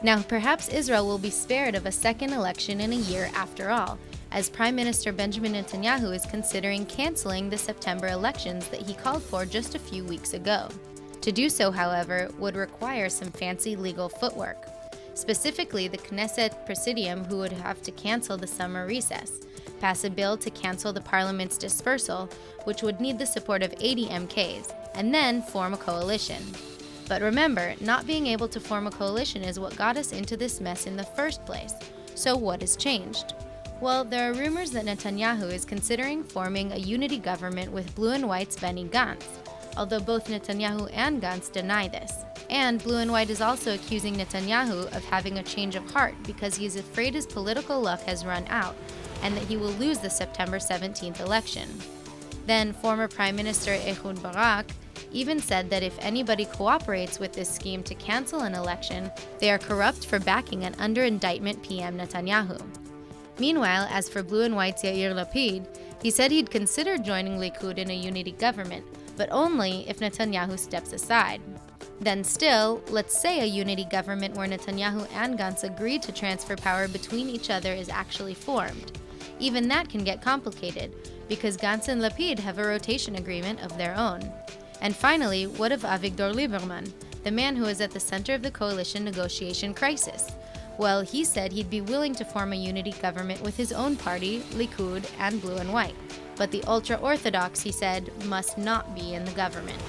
Now, perhaps Israel will be spared of a second election in a year after all, as Prime Minister Benjamin Netanyahu is considering canceling the September elections that he called for just a few weeks ago. To do so, however, would require some fancy legal footwork. Specifically, the Knesset Presidium, who would have to cancel the summer recess, pass a bill to cancel the parliament's dispersal, which would need the support of 80 MKs, and then form a coalition. But remember, not being able to form a coalition is what got us into this mess in the first place. So what has changed? Well, there are rumors that Netanyahu is considering forming a unity government with Blue and White's Benny Gantz, although both Netanyahu and Gantz deny this. And Blue and White is also accusing Netanyahu of having a change of heart because he is afraid his political luck has run out and that he will lose the September 17th election. Then former Prime Minister Ehud Barak even said that if anybody cooperates with this scheme to cancel an election, they are corrupt for backing an under-indictment PM Netanyahu. Meanwhile, as for Blue and White's Yair Lapid, he said he'd consider joining Likud in a unity government, but only if Netanyahu steps aside. Then still, let's say a unity government where Netanyahu and Gantz agree to transfer power between each other is actually formed. Even that can get complicated, because Gantz and Lapid have a rotation agreement of their own. And finally, what of Avigdor Lieberman, the man who is at the center of the coalition negotiation crisis? Well, he said he'd be willing to form a unity government with his own party, Likud, and Blue and White. But the ultra-Orthodox, he said, must not be in the government.